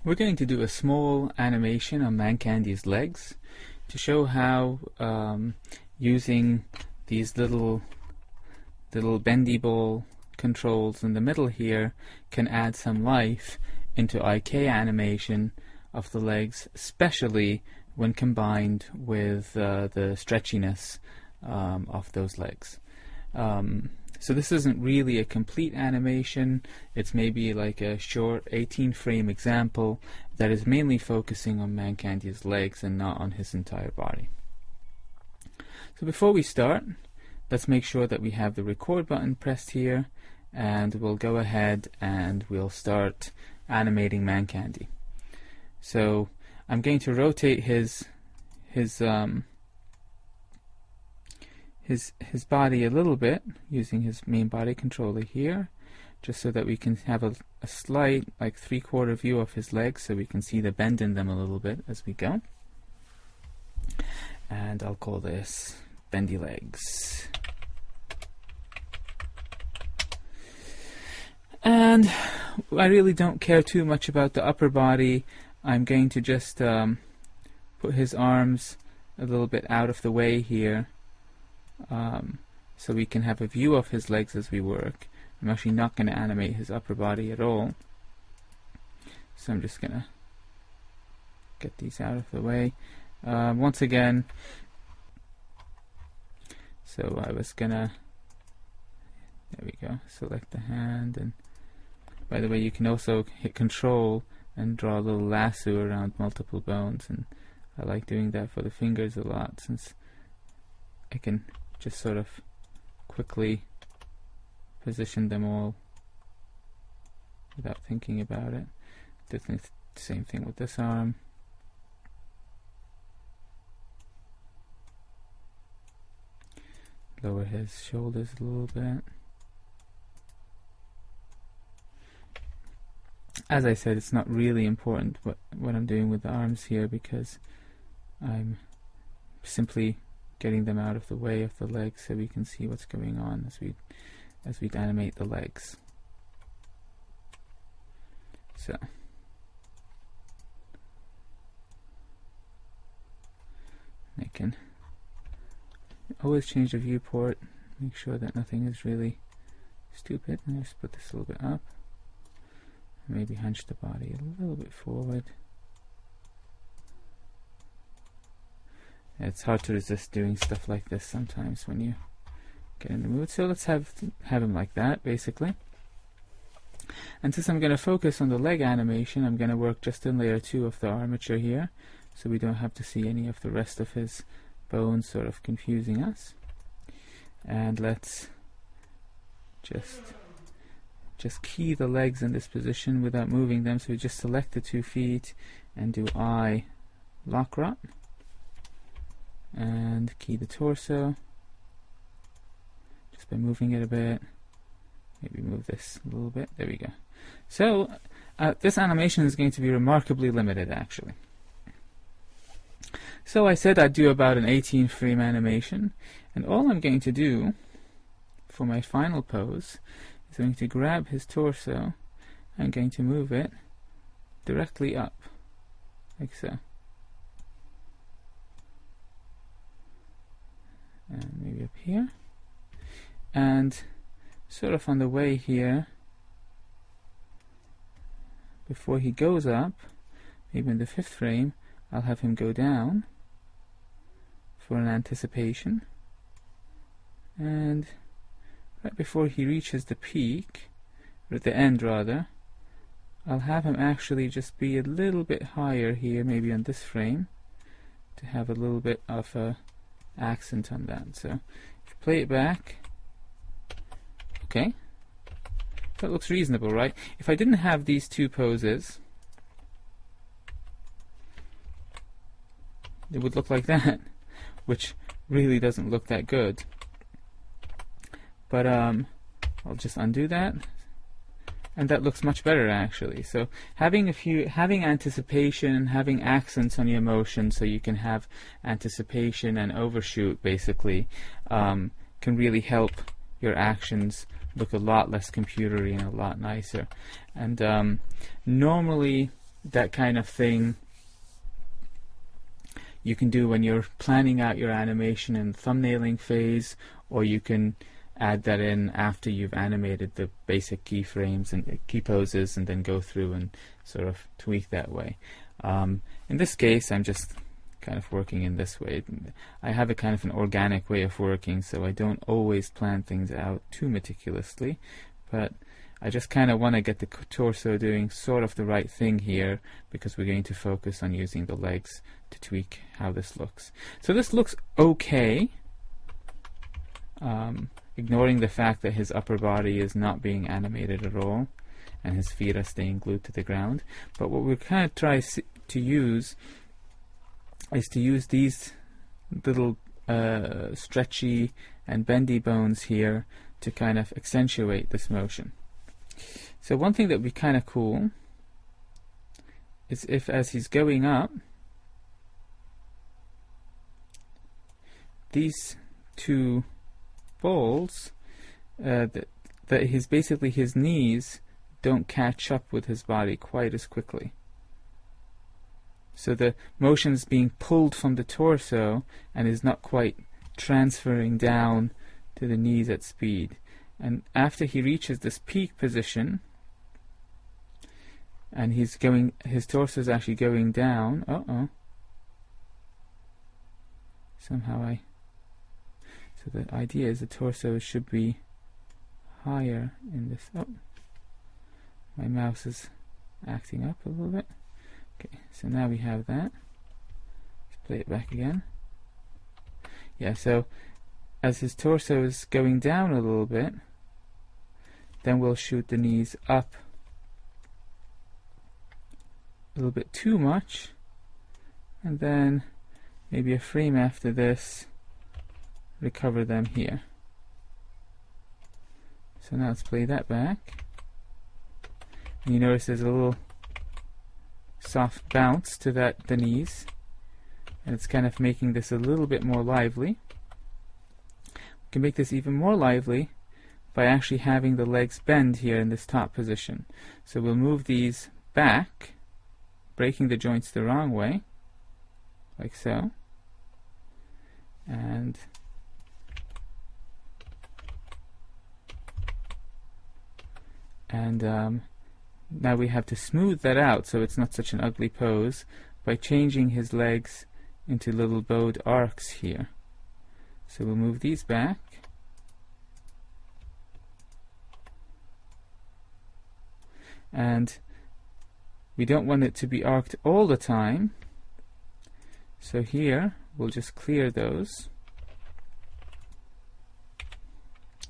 We're going to do a small animation on Mancandy's legs to show how using these little bendy ball controls in the middle here can add some life into IK animation of the legs, especially when combined with the stretchiness of those legs. So this isn't really a complete animation. It's maybe like a short 18-frame example that is mainly focusing on Mancandy's legs and not on his entire body. So before we start, let's make sure that we have the record button pressed here, and we'll go ahead and we'll start animating Mancandy. So I'm going to rotate his body a little bit using his main body controller here, just so that we can have a slight, like 3/4 view of his legs, so we can see the bend in them a little bit as we go. And I'll call this bendy legs. And I really don't care too much about the upper body. I'm going to just put his arms a little bit out of the way here, so we can have a view of his legs as we work. I'm actually not going to animate his upper body at all, so I'm just going to get these out of the way. Once again, so I was gonna, there we go, select the hand, and by the way, you can also hit Control and draw a little lasso around multiple bones, and I like doing that for the fingers a lot, since I can just sort of quickly position them all without thinking about it. Do the same thing with this arm. Lower his shoulders a little bit. As I said, it's not really important what I'm doing with the arms here, because I'm simply getting them out of the way of the legs so we can see what's going on as we animate the legs. So I can always change the viewport, make sure that nothing is really stupid. And just put this a little bit up, maybe hunch the body a little bit forward. It's hard to resist doing stuff like this sometimes when you get in the mood. So let's have him like that, basically. And since I'm going to focus on the leg animation, I'm going to work just in layer 2 of the armature here, so we don't have to see any of the rest of his bones sort of confusing us. And let's just key the legs in this position without moving them. So we just select the 2 feet and do I lock rot, and key the torso just by moving it a bit. Maybe move this a little bit. There we go. So this animation is going to be remarkably limited, actually. So I said I'd do about an 18-frame animation, and all I'm going to do for my final pose is I'm going to grab his torso. I'm going to move it directly up, like so. And maybe up here. And sort of on the way here, before he goes up, maybe in the 5th frame, I'll have him go down for an anticipation, and right before he reaches the peak, or at the end rather, I'll have him actually just be a little bit higher here, maybe on this frame, to have a little bit of a accent on that. So if you play it back, okay, that looks reasonable, right? If I didn't have these 2 poses, it would look like that, which really doesn't look that good. But I'll just undo that, and that looks much better, actually. So having anticipation, having accents on your motion, so you can have anticipation and overshoot, basically, can really help your actions look a lot less computery and a lot nicer. And normally that kind of thing you can do when you're planning out your animation in thumbnailing phase, or you can add that in after you've animated the basic keyframes and key poses, and then go through and sort of tweak that way. In this case, I'm just kind of working in this way. I have a kind of an organic way of working, so I don't always plan things out too meticulously, but I just kind of want to get the torso doing sort of the right thing here, because we're going to focus on using the legs to tweak how this looks. So this looks okay, ignoring the fact that his upper body is not being animated at all and his feet are staying glued to the ground. But what we're kind of trying to use is to use these little stretchy and bendy bones here to kind of accentuate this motion. So one thing that would be kind of cool is if, as he's going up, these two balls, that basically his knees don't catch up with his body quite as quickly. So the motion is being pulled from the torso and is not quite transferring down to the knees at speed. And after he reaches this peak position, and his torso is actually going down. Somehow so the idea is the torso should be higher in this. Oh, my mouse is acting up a little bit. Okay, so now we have that. Let's play it back again. Yeah, so as his torso is going down a little bit, then we'll shoot the knees up a little bit too much, and then maybe a frame after this, recover them here. So now let's play that back. And you notice there's a little soft bounce to the knees, and it's kind of making this a little bit more lively. We can make this even more lively by actually having the legs bend here in this top position. So we'll move these back, breaking the joints the wrong way, like so, and now we have to smooth that out so it's not such an ugly pose by changing his legs into little bowed arcs here. So we'll move these back, and we don't want it to be arced all the time, so here we'll just clear those.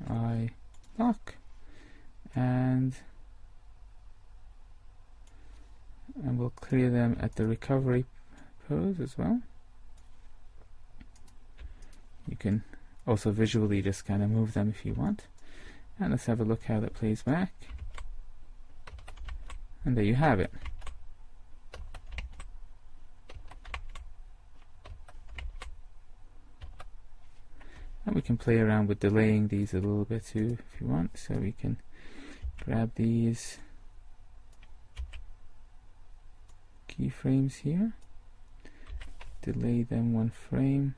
I lock, and we'll clear them at the recovery pose as well. You can also visually just kind of move them if you want. And let's have a look how that plays back. And there you have it. And we can play around with delaying these a little bit too if you want. So we can grab these keyframes here, delay them one frame,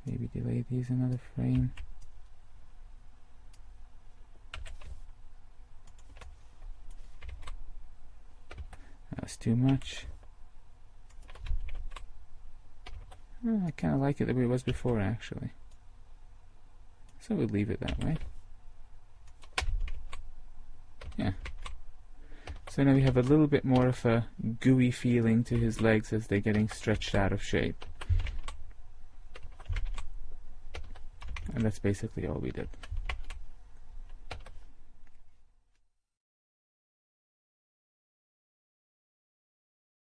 maybe delay these another frame. That's too much. I kind of like it the way it was before, actually. So we'll leave it that way. Yeah. So now we have a little bit more of a gooey feeling to his legs as they're getting stretched out of shape. And that's basically all we did.